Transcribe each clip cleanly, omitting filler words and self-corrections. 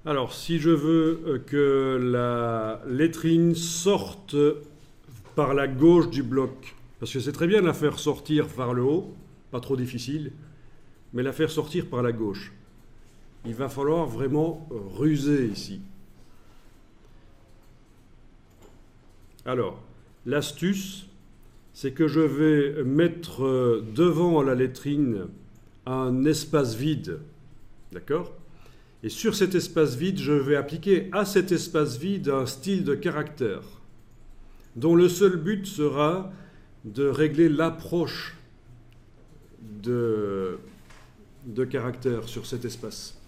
Alors, si je veux que la lettrine sorte par la gauche du bloc, parce que c'est très bien de la faire sortir par le haut, pas trop difficile, mais la faire sortir par la gauche. Il va falloir vraiment ruser ici. Alors, l'astuce, c'est que je vais mettre devant la lettrine un espace vide, d'accord? Et sur cet espace vide, je vais appliquer à cet espace vide un style de caractère, dont le seul but sera de régler l'approche de caractère sur cet espace.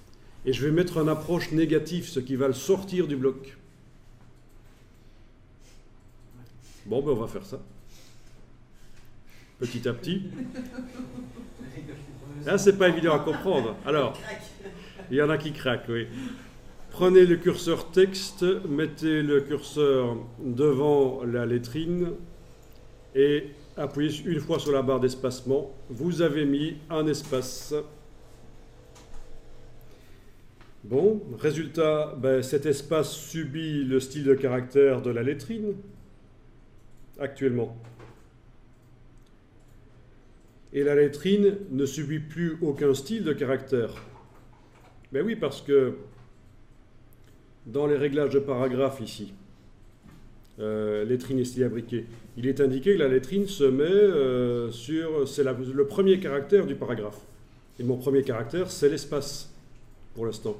Et je vais mettre une approche négative, ce qui va le sortir du bloc. Bon, ben on va faire ça. Petit à petit. Là, c'est pas évident à comprendre. Alors, il y en a qui craquent, oui. Prenez le curseur texte, mettez le curseur devant la lettrine et appuyez une fois sur la barre d'espacement. Vous avez mis un espace. Bon, résultat, ben, cet espace subit le style de caractère de la lettrine, actuellement. Et la lettrine ne subit plus aucun style de caractère. Ben oui, parce que dans les réglages de paragraphe ici, lettrine et style abriqué, il est indiqué que la lettrine se met sur... C'est le premier caractère du paragraphe. Et mon premier caractère, c'est l'espace, pour l'instant.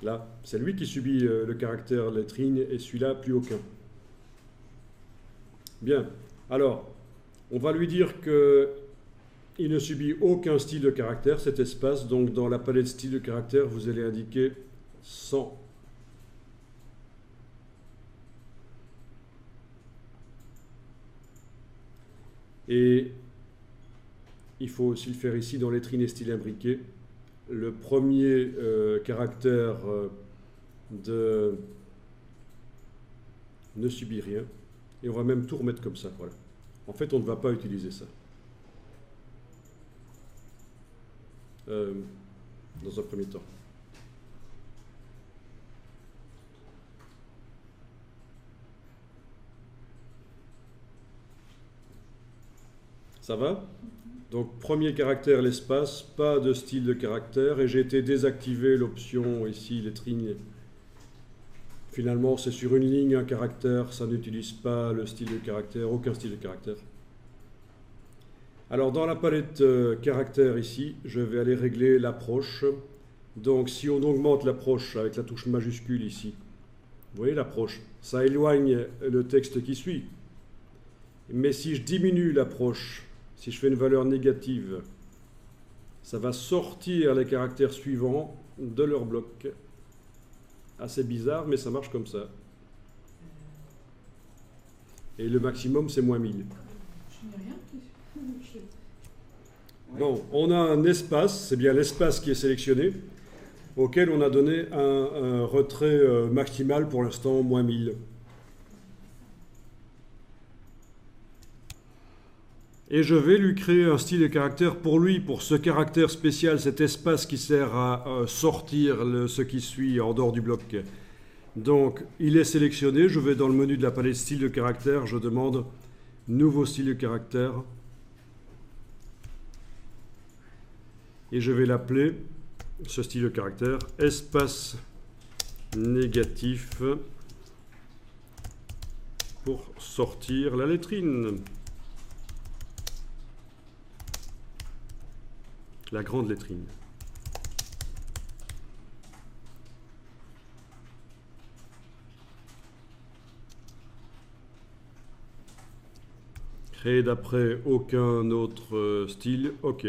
Là, c'est lui qui subit le caractère lettrine et celui-là, plus aucun. Bien. Alors, on va lui dire qu'il ne subit aucun style de caractère, cet espace. Donc, dans la palette style de caractère, vous allez indiquer 100. Et il faut aussi le faire ici dans lettrine et style imbriqué. Le premier caractère ne subit rien. Et on va même tout remettre comme ça. Voilà. En fait, on ne va pas utiliser ça. Dans un premier temps. Ça va? Donc, premier caractère, l'espace, pas de style de caractère, et j'ai été désactiver l'option ici, lettrine. Finalement, c'est sur une ligne, un caractère, ça n'utilise pas le style de caractère, aucun style de caractère. Alors, dans la palette caractère ici, je vais aller régler l'approche. Donc, si on augmente l'approche avec la touche majuscule ici, vous voyez l'approche, ça éloigne le texte qui suit. Mais si je diminue l'approche, si je fais une valeur négative, ça va sortir les caractères suivants de leur bloc. Assez bizarre, mais ça marche comme ça. Et le maximum, c'est -1000. Je n'ai rien. Bon, on a un espace, c'est bien l'espace qui est sélectionné, auquel on a donné un retrait maximal pour l'instant, -1000. Et je vais lui créer un style de caractère pour lui, pour ce caractère spécial, cet espace qui sert à sortir ce qui suit en dehors du bloc. Donc, il est sélectionné, je vais dans le menu de la palette style de caractère, je demande nouveau style de caractère. Et je vais l'appeler, ce style de caractère, espace négatif pour sortir la lettrine. La grande lettrine. Créé d'après aucun autre style. OK.